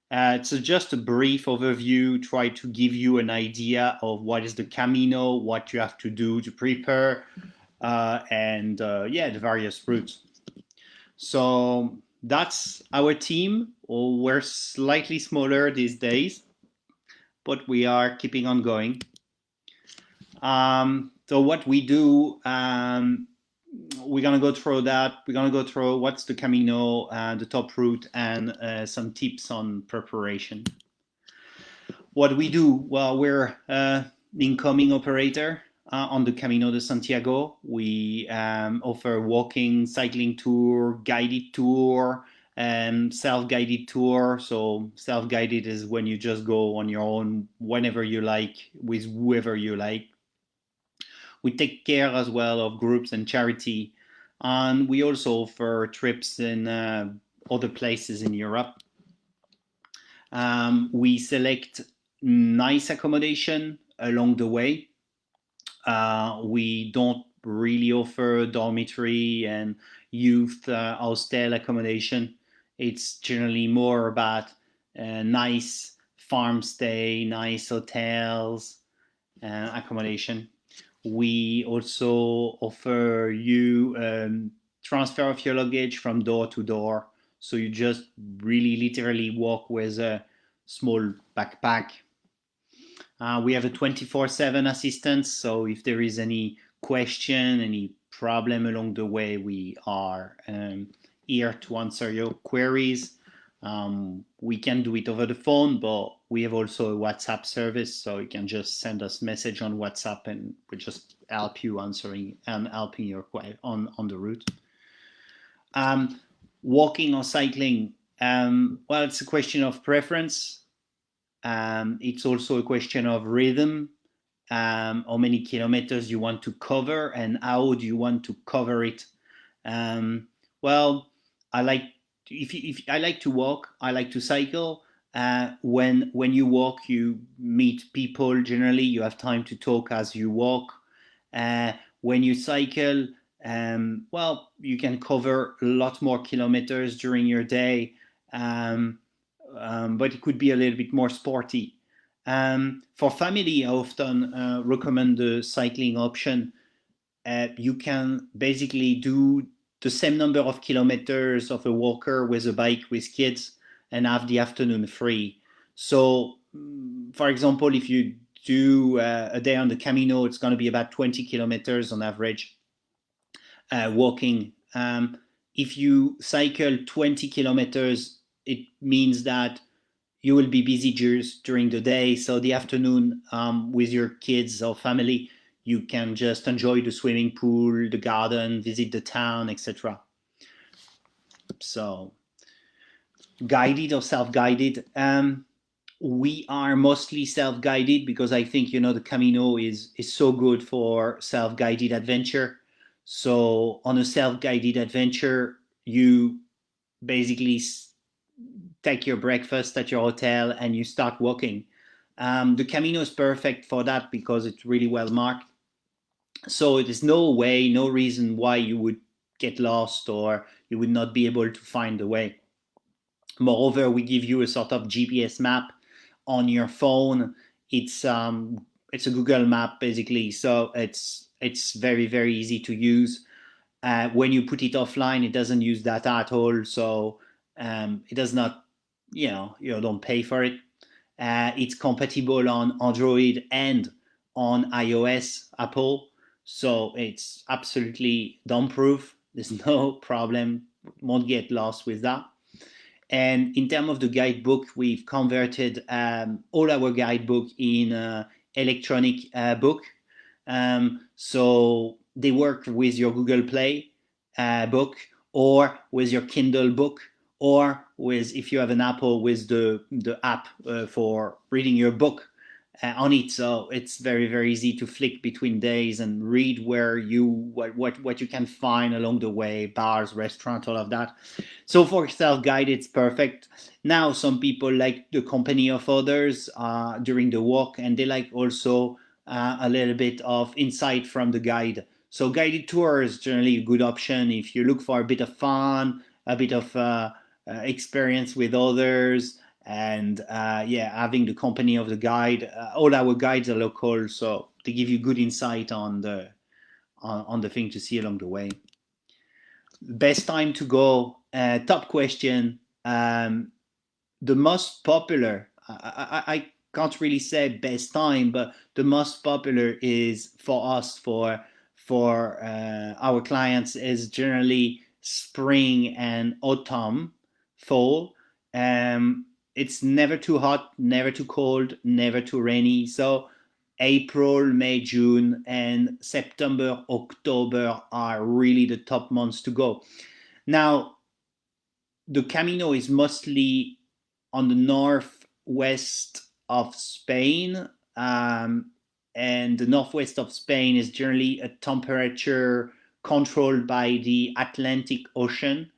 It's just a brief overview, try to give you an idea of what is the Camino, what you have to do to prepare, and yeah, the various routes. So that's our team. We're slightly smaller these days, but we are keeping on going. So what we do, we're gonna go through that. We're gonna go through what's the Camino, the top route, and some tips on preparation. What we do? Well, we're incoming operator on the Camino de Santiago. We offer walking, cycling tour, guided tour, and self-guided tour. So self-guided is when you just go on your own whenever you like with whoever you like. We take care as well of groups and charity, and we also offer trips in other places in Europe. We select nice accommodation along the way. We don't really offer dormitory and youth hostel accommodation. It's generally more about nice farm stay, nice hotels, accommodation. We also offer you transfer of your luggage from door to door. So you just really literally walk with a small backpack. We have a 24/7 assistance. So if there is any question, any problem along the way, we are here to answer your queries. We can do it over the phone, but we have also a WhatsApp service, so you can just send us message on WhatsApp, and we just help you answering and helping your on the route. Walking or cycling, well, it's a question of preference. It's also a question of rhythm. How many kilometers you want to cover, and how do you want to cover it? Well, I like if I like to walk, I like to cycle. When you walk, you meet people. Generally, you have time to talk as you walk. When you cycle, well, you can cover a lot more kilometers during your day, but it could be a little bit more sporty. For family, I often recommend the cycling option. You can basically do the same number of kilometers of a walker with a bike with kids and have the afternoon free. So, for example, if you do a day on the Camino, it's going to be about 20 kilometers on average walking. If you cycle 20 kilometers, it means that you will be busy during the day. So the afternoon with your kids or family, you can just enjoy the swimming pool, the garden, visit the town, etc. So guided or self-guided. We are mostly self-guided because I think the Camino is so good for self-guided adventure. So on a self-guided adventure, you basically take your breakfast at your hotel and you start walking. The Camino is perfect for that because it's really well marked. So there's no way, no reason why you would get lost or you would not be able to find the way. Moreover, we give you a sort of GPS map on your phone. It's a Google map basically, so it's very very easy to use. When you put it offline, it doesn't use data at all, so it does not, you don't pay for it. It's compatible on Android and on iOS, Apple, so it's absolutely dump-proof. There's no problem, won't get lost with that. And in terms of the guidebook, we've converted all our guidebook in electronic book. So they work with your Google Play book, or with your Kindle book, or with, if you have an Apple, with the app for reading your book on it. So it's very very easy to flick between days and read where what you can find along the way, bars, restaurants, all of that. So for self-guide, it's perfect. Now some people like the company of others during the walk, and they like also a little bit of insight from the guide. So guided tour is generally a good option if you look for a bit of fun, a bit of experience with others, and having the company of the guide. All our guides are local, so they give you good insight on the thing to see along the way. Best time to go, top question. The most popular, I can't really say best time, but the most popular is for us, for our clients, is generally spring and autumn, fall. It's never too hot, never too cold, never too rainy. So April, May, June, and September, October are really the top months to go. Now, the Camino is mostly on the northwest of Spain, and the northwest of Spain is generally a temperature controlled by the Atlantic Ocean,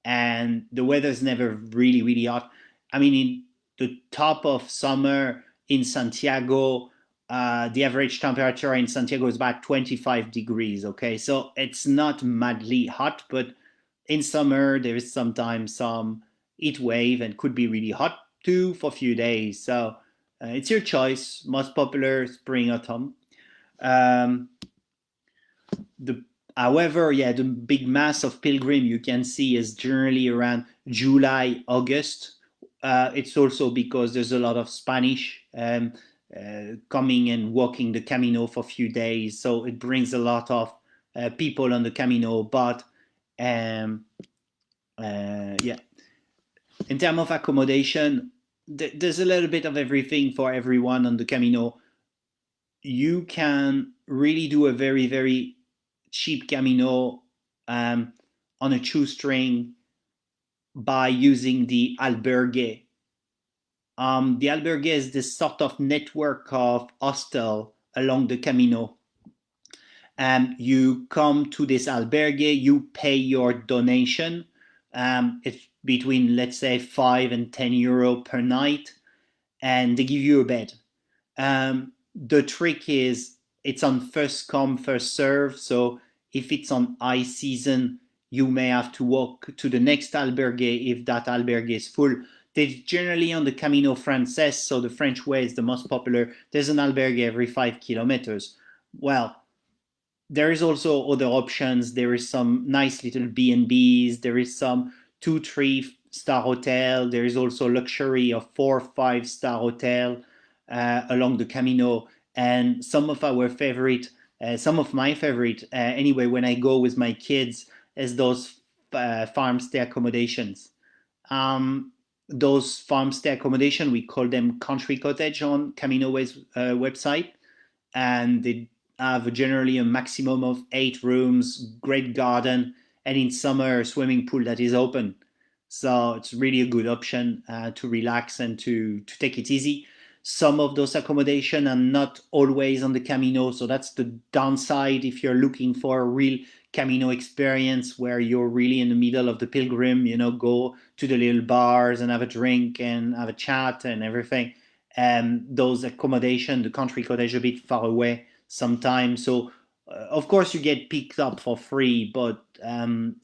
and the weather is never really, really hot. I mean, in the top of summer in Santiago, the average temperature in Santiago is about 25 degrees. Okay, so it's not madly hot, but in summer there is sometimes some heat wave and could be really hot too for a few days. So it's your choice. Most popular spring, autumn. Um, the However, the big mass of pilgrim you can see is generally around July, August. It's also because there's a lot of Spanish coming and walking the Camino for a few days, so it brings a lot of people on the Camino. But um, in terms of accommodation, there's a little bit of everything for everyone on the Camino. You can really do a very, very cheap Camino on a shoestring by using the albergue. The albergue is this sort of network of hostel along the Camino. You come to this albergue, you pay your donation. It's between, let's say, 5 and 10 euro per night, and they give you a bed. The trick is it's on first come, first serve. So if it's on high season, you may have to walk to the next albergue if that albergue is full. There's generally on the Camino Frances, so the French way is the most popular. There's an albergue every 5 kilometers. Well, there is also other options. There is some nice little B&Bs. There is some 2-3 star hotel. There is also luxury of 4-5 star hotel along the Camino. And some of my favorite, anyway, when I go with my kids, is those farm stay accommodations. Those farm stay accommodation, we call them country cottage on CaminoWays website, and they have generally a maximum of 8 rooms, great garden, and in summer a swimming pool that is open. So it's really a good option to relax and to take it easy. Some of those accommodation are not always on the Camino, so that's the downside if you're looking for a real Camino experience where you're really in the middle of the pilgrim, go to the little bars and have a drink and have a chat and everything. Those accommodation, the country cottage, a bit far away sometimes. So, of course, you get picked up for free, but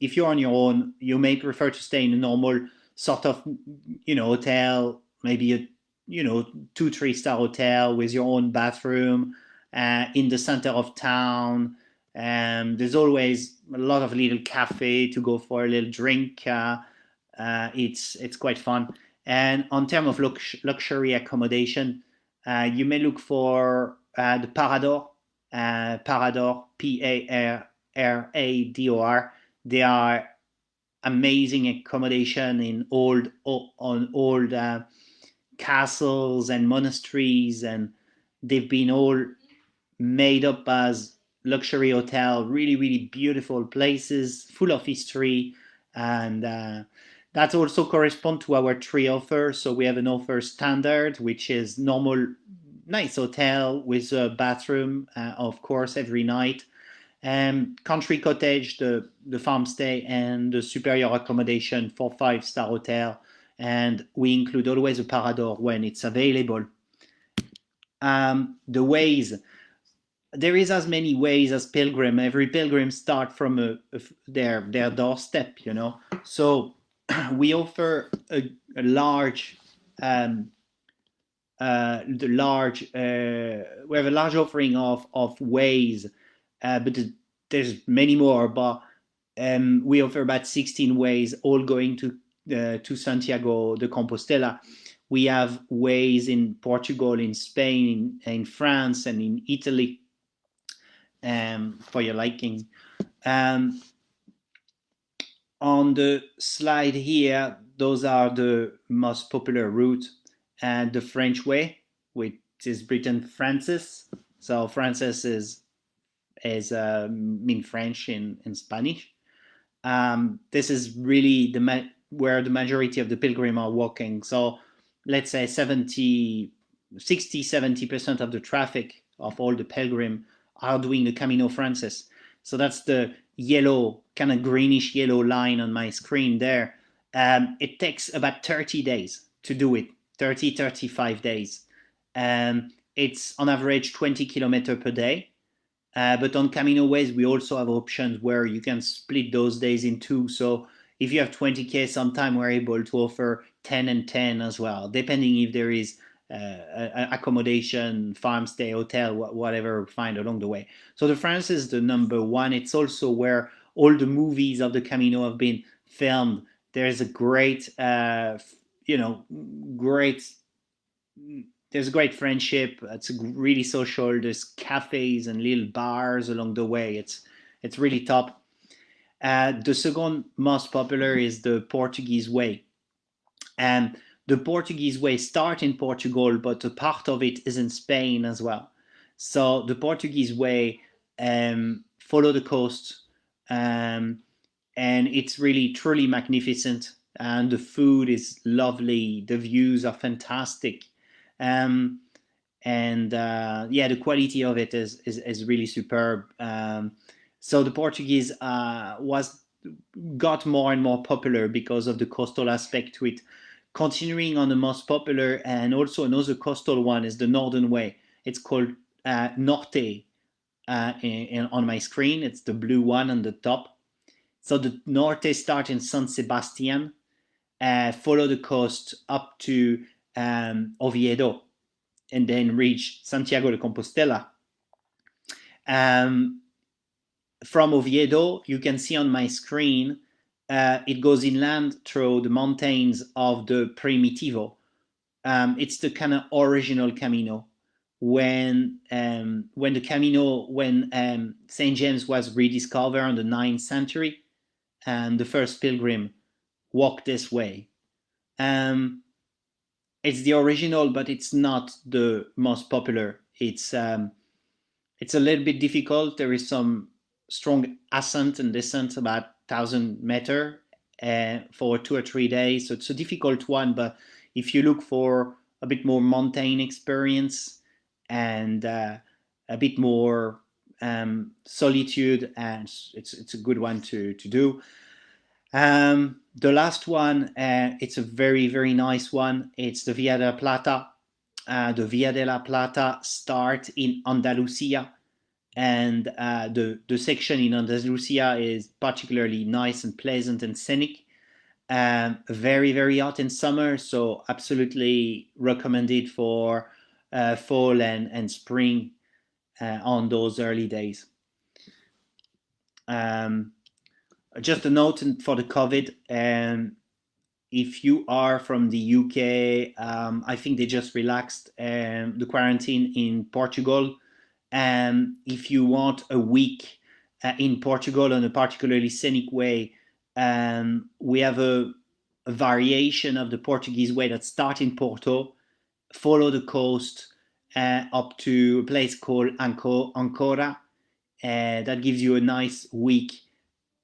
if you're on your own, you may prefer to stay in a normal sort of, hotel, maybe a 2-3 star hotel with your own bathroom in the center of town. There's always a lot of little cafe to go for a little drink. It's quite fun. And on terms of luxury accommodation, you may look for the Parador, Parador, Parador. They are amazing accommodation in old castles and monasteries, and they've been all made up as luxury hotel, really, really beautiful places, full of history, and that also correspond to our 3 offers. So we have an offer standard, which is normal, nice hotel with a bathroom, of course, every night. Country cottage, the farm stay, and the superior accommodation for 5-star hotel. And we include always a Parador when it's available. The ways, there is as many ways as pilgrim. Every pilgrim start from their doorstep, So we offer a large the large we have a large offering of ways, but there's many more. But we offer about 16 ways, all going to Santiago de Compostela. We have ways in Portugal, in Spain, in France, and in Italy, for your liking. On the slide here, those are the most popular route, and the French way, which is Britain Francis. So Francis is mean French in Spanish. This is really where the majority of the pilgrim are walking. So let's say 60-70% of the traffic of all the pilgrim are doing the Camino Francis. So that's the yellow, kind of greenish yellow line on my screen there. It takes about 30 days to do it, 35 days. It's on average 20 kilometers per day. But on CaminoWays, we also have options where you can split those days in two. So if you have 20K, sometime we're able to offer 10 and 10 as well, depending if there is accommodation, farm stay, hotel, whatever we find along the way. So the France is the number one. It's also where all the movies of the Camino have been filmed. There's a great, there's a great friendship. It's really social. There's cafes and little bars along the way. It's really top. The second most popular is the Portuguese way. And the Portuguese way starts in Portugal, but a part of it is in Spain as well. So the Portuguese way follow the coast, and it's really truly magnificent. And the food is lovely. The views are fantastic. The quality of it is really superb. So the Portuguese got more and more popular because of the coastal aspect to it. Continuing on the most popular, and also another coastal one, is the Northern Way. It's called Norte on my screen. It's the blue one on the top. So the Norte starts in San Sebastian, follow the coast up to Oviedo, and then reach Santiago de Compostela. From Oviedo, you can see on my screen, it goes inland through the mountains of the Primitivo. It's the kind of original Camino. When St. James was rediscovered in the 9th century, and the first pilgrim walked this way. It's the original, but it's not the most popular. It's a little bit difficult. There is some strong ascent and descent, about 1,000 meters for 2 or 3 days. So it's a difficult one. But if you look for a bit more mountain experience and a bit more solitude, and it's a good one to do. The last one, it's a very, very nice one. It's the Via de la Plata. The Via de la Plata starts in Andalusia, and the section in Andalusia is particularly nice and pleasant and scenic. Very, very hot in summer, so absolutely recommended for fall and spring on those early days. Just a note for the COVID, if you are from the UK, I think they just relaxed the quarantine in Portugal. If you want a week in Portugal on a particularly scenic way, we have a variation of the Portuguese way that starts in Porto, follow the coast up to a place called Ancora. That gives you a nice week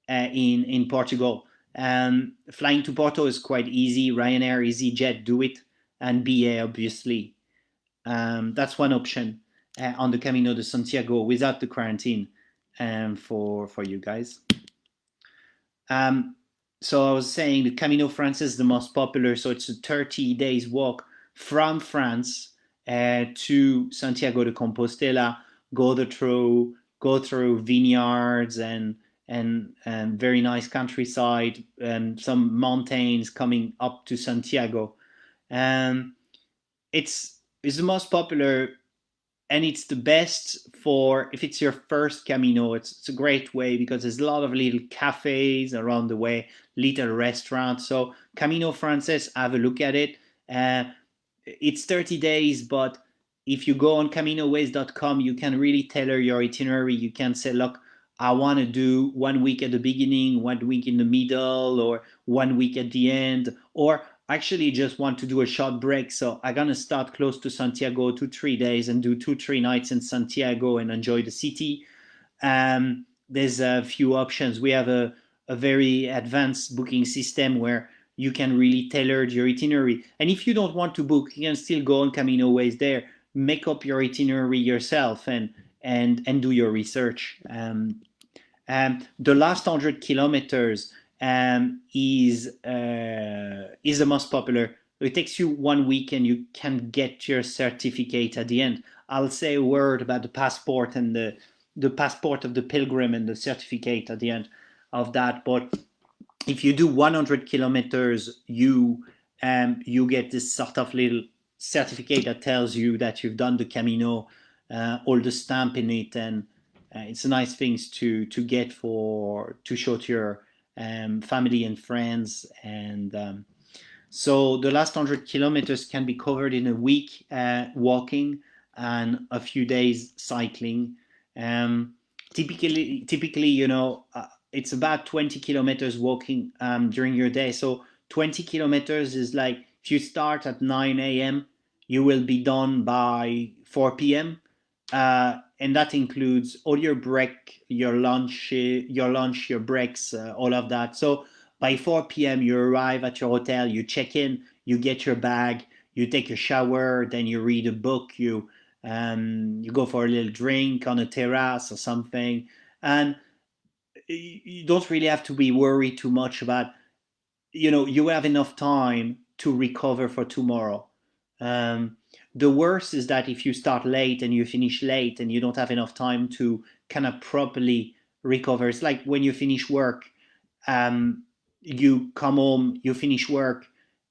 in Portugal. Flying to Porto is quite easy. Ryanair, EasyJet do it, and BA obviously. That's one option on the Camino de Santiago without the quarantine for you guys. So I was saying the Camino France is the most popular. So it's a 30 days walk from France to Santiago de Compostela. Go through vineyards and very nice countryside, and some mountains coming up to Santiago. Um, it's the most popular, and it's the best for if it's your first Camino. It's a great way because there's a lot of little cafes around the way, little restaurants. So Camino Frances, have a look at it. Uh, it's 30 days, but if you go on CaminoWays.com, you can really tailor your itinerary. You can say, look, I want to do 1 week at the beginning, 1 week in the middle, or 1 week at the end, or actually just want to do a short break. So I'm going to start close to Santiago, 2, 3 days, and do 2, 3 nights in Santiago and enjoy the city. There's a few options. We have a very advanced booking system where you can really tailor your itinerary. And if you don't want to book, you can still go on Camino Ways there, make up your itinerary yourself, and do your research. The last 100 kilometers is the most popular. It takes you 1 week, and you can get your certificate at the end. I'll say a word about the passport and the passport of the pilgrim and the certificate at the end of that. But if you do 100 kilometers, you get this sort of little certificate that tells you that you've done the Camino, all the stamp in it, and it's a nice things to get for to show to your family and friends. And so the last 100 kilometers can be covered in a week walking and a few days cycling. Um, typically, it's about 20 kilometers walking during your day. So 20 kilometers is like if you start at 9 a.m., you will be done by 4 p.m. And that includes all your break, your lunch, your breaks, all of that. So by 4 p.m., you arrive at your hotel, you check in, you get your bag, you take a shower, then you read a book, you go for a little drink on a terrace or something, and you don't really have to be worried too much about, you have enough time to recover for tomorrow. Um, the worst is that if you start late and you finish late and you don't have enough time to kind of properly recover, it's like when you finish work, um, you come home, you finish work,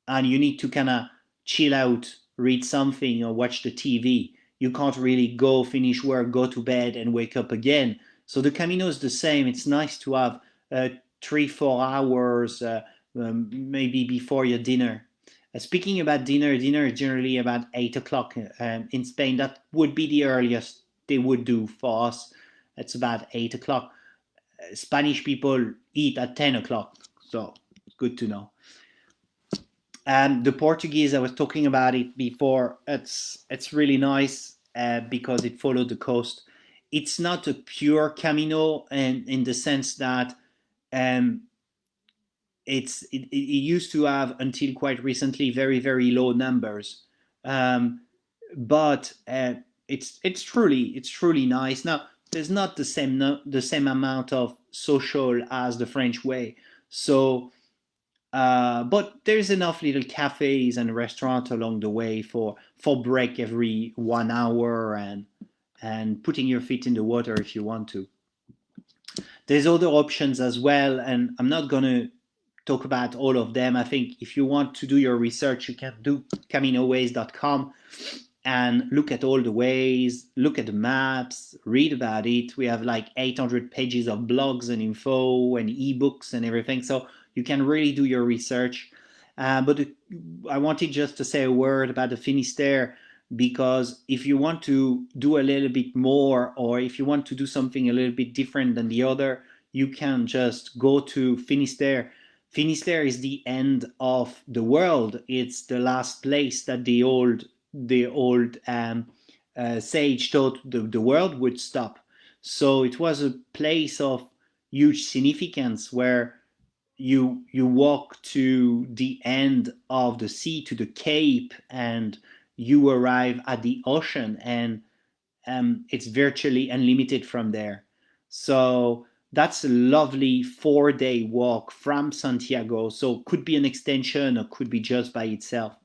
and you need to kind of chill out, read something, or watch the TV. You can't really go finish work, go to bed, and wake up again. So the Camino is the same. It's nice to have 3, 4 hours, maybe before your dinner. Speaking about dinner, dinner is generally about 8 o'clock in Spain. That would be the earliest they would do for us. It's about 8 o'clock. Spanish people eat at 10 o'clock, so good to know. The Portuguese, I was talking about it before. It's really nice because it followed the coast. It's not a pure Camino, and in the sense that um, it used to have until quite recently very low numbers, um, but it's truly nice. Now there's not the same amount of social as the French way, so but there's enough little cafes and restaurants along the way for break every 1 hour, and putting your feet in the water if you want to. There's other options as well, and I'm not going to talk about all of them. I think if you want to do your research, you can do CaminoWays.com and look at all the ways, look at the maps, read about it. We have like 800 pages of blogs and info and ebooks and everything, so you can really do your research. But I wanted just to say a word about the Finisterre, because if you want to do a little bit more, or if you want to do something a little bit different than the other, you can just go to Finisterre. Finisterre is the end of the world. It's the last place that the old sage thought the world would stop. So it was a place of huge significance where you walk to the end of the sea, to the cape, and you arrive at the ocean, and it's virtually unlimited from there. So that's a lovely 4 day walk from Santiago. So could be an extension or could be just by itself.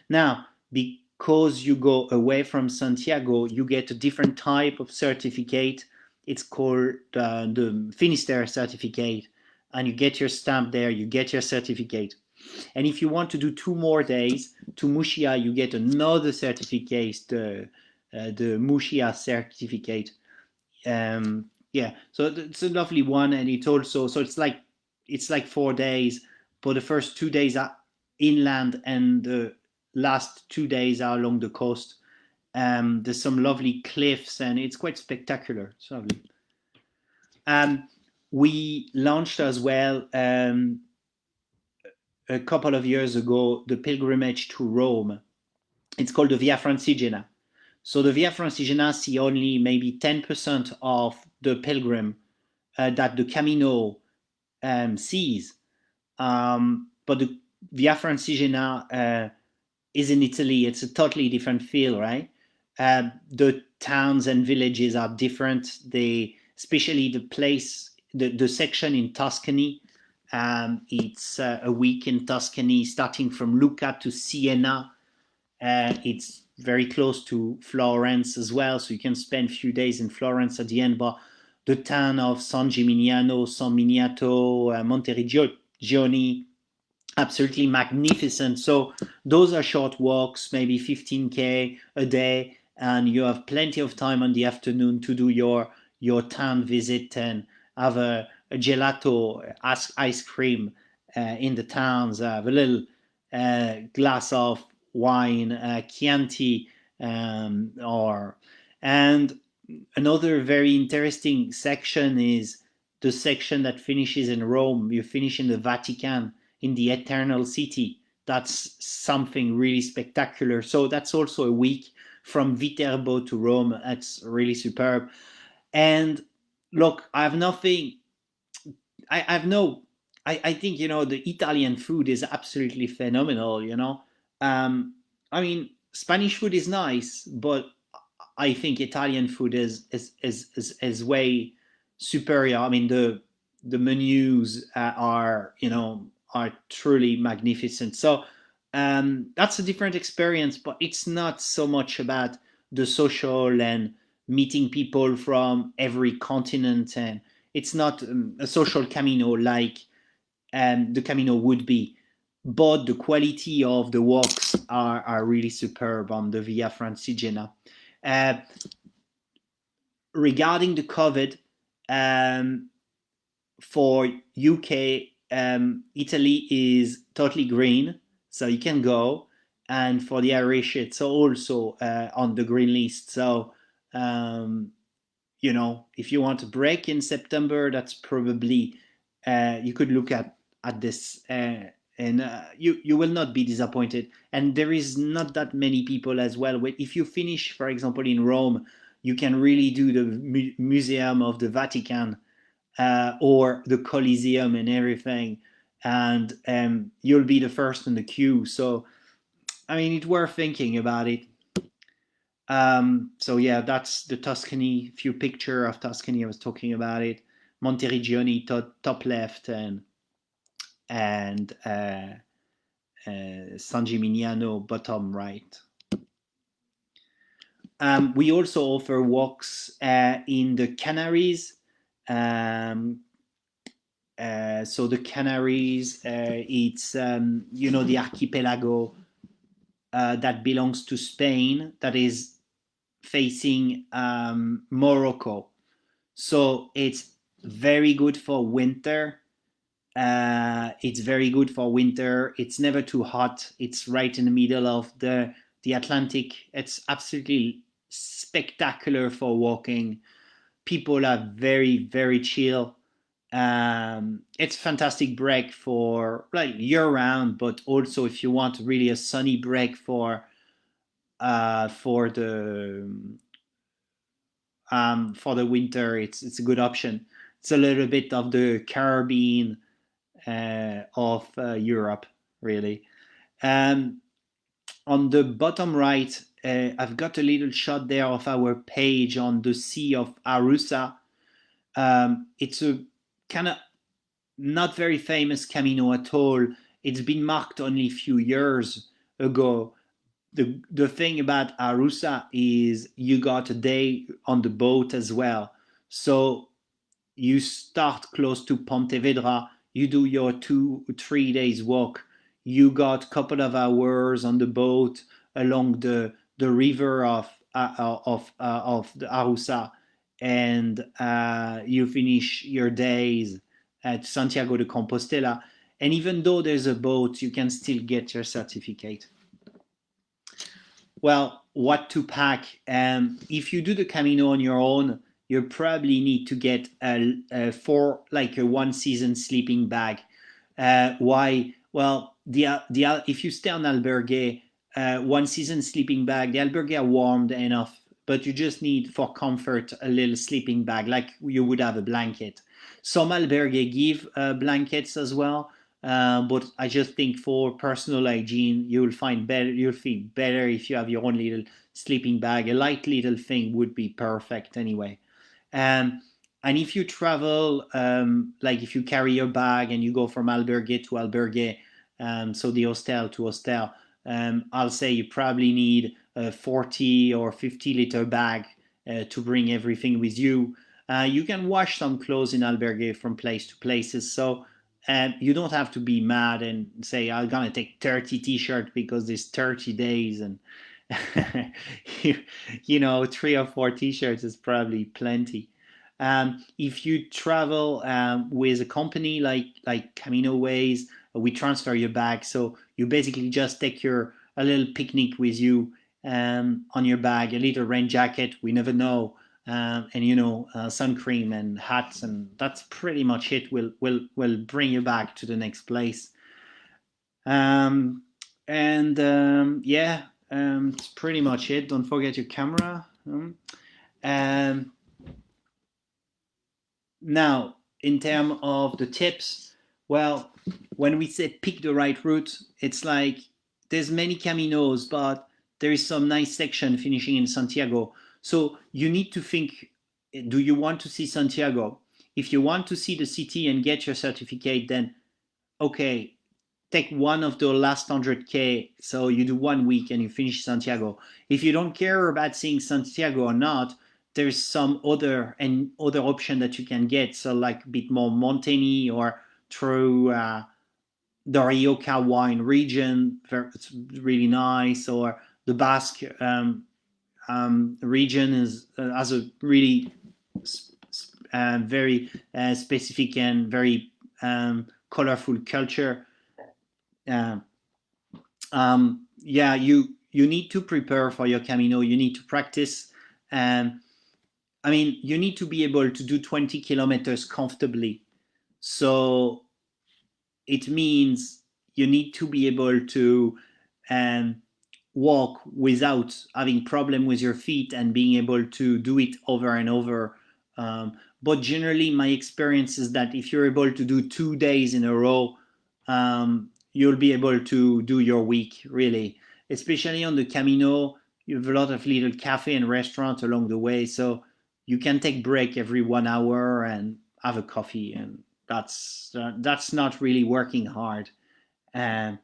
Now, because you go away from Santiago, you get a different type of certificate. It's called the Finisterre certificate, and you get your stamp there, you get your certificate. And if you want to do 2 more days to Mushia, you get another certificate, the Mushia certificate. Yeah, so it's a lovely one, and it's also so it's like 4 days, but the first 2 days are inland, and the last 2 days are along the coast. There's some lovely cliffs, and it's quite spectacular. It's lovely. We launched as well a couple of years ago the pilgrimage to Rome. It's called the Via Francigena. So the Via Francigena see only maybe 10% of the pilgrim that the Camino sees. But the Via Francigena is in Italy. It's a totally different feel, right? The towns and villages are different. Especially the place, the section in Tuscany. It's a week in Tuscany, starting from Lucca to Siena. It's very close to Florence as well, so you can spend a few days in Florence at the end. But the town of San Gimignano, San Miniato, Monteriggioni, absolutely magnificent. So those are short walks, maybe 15K a day, and you have plenty of time on the afternoon to do your town visit and have a gelato ice cream in the towns, have a little glass of wine, Chianti, or and another very interesting section is the section that finishes in Rome. You finish in the Vatican, in the Eternal City. That's something really spectacular. So that's also a week from Viterbo to Rome. That's really superb. And look, I have nothing. I have no. I think the Italian food is absolutely phenomenal. I mean, Spanish food is nice, but I think Italian food is way superior. I mean, the menus are truly magnificent. So that's a different experience, but it's not so much about the social and meeting people from every continent, and it's not a social Camino like the Camino would be. But the quality of the walks are really superb on the Via Francigena. Uh, Regarding the COVID, um, for UK, Italy is totally green, so you can go. And for the Irish, it's also on the green list. So, um, if you want a break in September, that's probably you could look at this, and you will not be disappointed. And there is not that many people as well. If you finish, for example, in Rome, you can really do the Museum of the Vatican or the Coliseum and everything, and you'll be the first in the queue. So, I mean, it's worth thinking about it. So yeah, that's the Tuscany. Few picture of Tuscany. I was talking about it. Monteriggioni top left, and San Gimignano bottom right. We also offer walks in the Canaries. So the Canaries, it's the archipelago that belongs to Spain, that is facing Morocco. So it's very good for winter. It's very good for winter. It's never too hot. It's right in the middle of the Atlantic. It's absolutely spectacular for walking. People are very, very chill. It's fantastic break for like year round, but also if you want really a sunny break for the winter, it's a good option. It's a little bit of the Caribbean of Europe, really. Um, on the bottom right, I've got a little shot there of our page on the Sea of Arusa. It's a kind of not very famous Camino at all. It's been marked only a few years ago. The thing about Arusa is you got a day on the boat as well. So you start close to Pontevedra, you do your 2 3 days walk, You got a couple of hours on the boat along the river of the Arusa, and you finish your days at Santiago de Compostela. And even though there's a boat, you can still get your certificate. Well, what to pack? If you do the Camino on your own, you probably need to get a one season sleeping bag. Why? Well, the if you stay on albergue, one season sleeping bag, the albergue are warmed enough, but you just need for comfort a little sleeping bag, like you would have a blanket. Some albergue give blankets as well, but I just think for personal hygiene, you'll feel better if you have your own little sleeping bag. A light little thing would be perfect anyway. Um, and if you travel, like if you carry your bag and you go from albergue to albergue, so the hostel to hostel, I'll say you probably need a 40 or 50-liter bag to bring everything with you. You can wash some clothes in albergue from place to places, so you don't have to be mad and say I'm gonna take 30 t-shirts because there's 30 days, and you, you know, 3 or 4 t-shirts is probably plenty. If you travel with a company like CaminoWays, we transfer your bag, so you basically just take your a little picnic with you on your bag, a little rain jacket. We never know, and sun cream and hats, and that's pretty much it. We'll bring you back to the next place. Um, and yeah, it's pretty much it. Don't forget your camera. Um, Now, in terms of the tips, well, when we say pick the right route, it's like there's many caminos, but there is some nice section finishing in Santiago. So you need to think, do you want to see Santiago? If you want to see the city and get your certificate, then okay, take one of the last 100K. So you do 1 week and you finish Santiago. If you don't care about seeing Santiago or not, there's some other option that you can get. So like a bit more mountainy or through the Rioja wine region. It's really nice. Or the Basque region has a really very specific and very colorful culture. Uh, yeah, you need to prepare for your Camino. You need to practice. I mean, you need to be able to do 20 kilometers comfortably. So it means you need to be able to um, walk without having problem with your feet and being able to do it over and over. But generally, my experience is that if you're able to do 2 days in a row, you'll be able to do your week, really. Especially on the Camino, you have a lot of little cafe and restaurants along the way, so you can take break every 1 hour and have a coffee, and that's not really working hard. Um,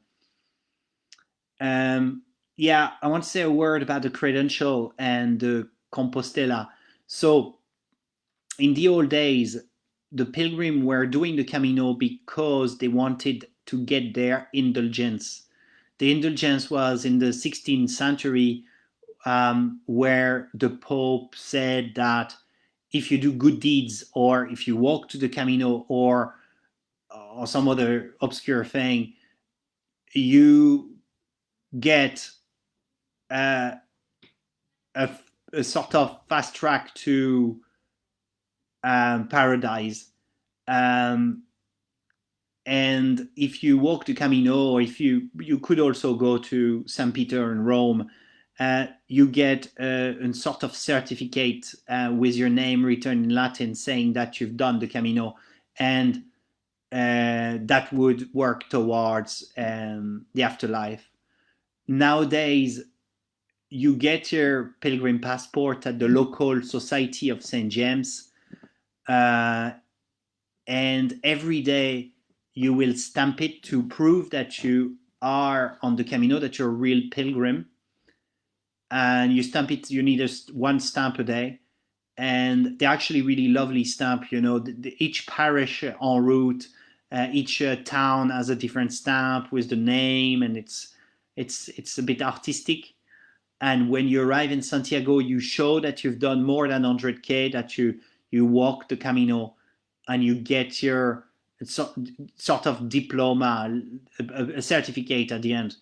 yeah, I want to say a word about the Credential and the Compostela. So in the old days, the pilgrims were doing the Camino because they wanted to get their indulgence. The indulgence was in the 16th century, where the Pope said that if you do good deeds, or if you walk to the Camino, or some other obscure thing, you get uh, a, a sort of fast track to paradise. Um, and if you walk the Camino, or if you could also go to St. Peter in Rome, you get a sort of certificate with your name written in Latin saying that you've done the Camino, and that would work towards the afterlife. Nowadays, you get your pilgrim passport at the local Society of St. James, uh, and every day you will stamp it to prove that you are on the Camino, that you're a real pilgrim. And you stamp it, you need one stamp a day. And they're actually really lovely stamp. Each parish en route Each town has a different stamp with the name, and it's a bit artistic. And when you arrive in Santiago, you show that you've done more than 100K, that you walk the Camino, and you get your sort of diploma, a certificate at the end.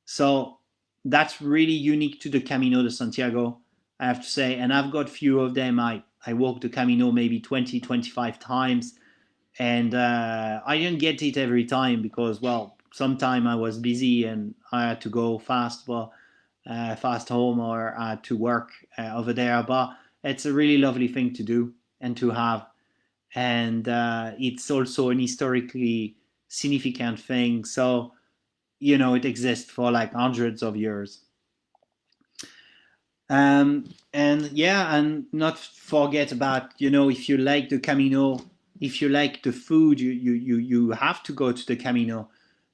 So that's really unique to the Camino de Santiago, I have to say. And I've got few of them. I walked the Camino maybe 20, 25 times, and I didn't get it every time because, well, sometime I was busy and I had to go fast, fast home, or to work over there. But it's a really lovely thing to do and to have, and it's also an historically significant thing. So it exists for like hundreds of years. And yeah, and not forget about, if you like the Camino, if you like the food, you have to go to the Camino.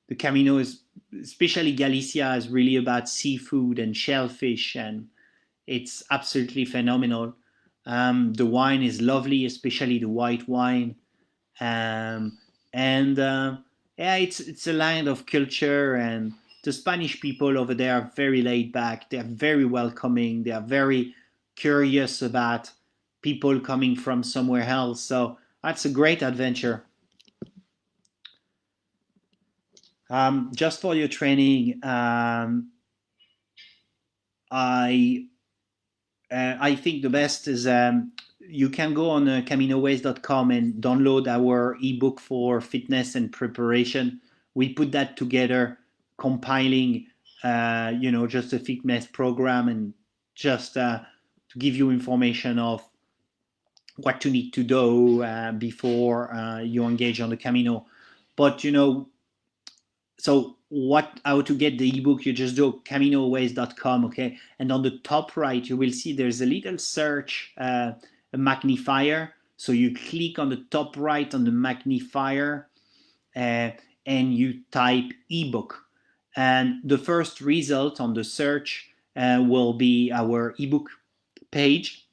The Camino is, especially Galicia, is really about seafood and shellfish, and it's absolutely phenomenal. The wine is lovely, especially the white wine. And yeah, it's a land of culture, and the Spanish people over there are very laid back. They are very welcoming. They are very curious about people coming from somewhere else. So that's a great adventure. Just for your training, I think the best is, you can go on CaminoWays.com and download our ebook for fitness and preparation. We put that together, compiling, just a fitness program, and just to give you information of what you need to do before you engage on the Camino. But so how to get the ebook? You just do CaminoWays.com, okay? And on the top right, you will see there's a little search, a magnifier. So you click on the top right on the magnifier, and you type ebook. And the first result on the search will be our ebook page.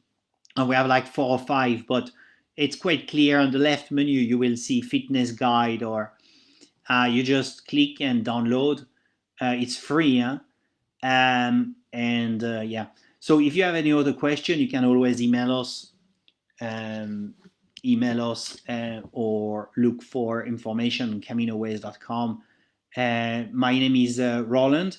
And we have like 4 or 5, but it's quite clear. On the left menu, you will see fitness guide, or you just click and download. It's free, huh? And yeah. So if you have any other question, you can always email us, or look for information on CaminoWays.com. My name is Roland,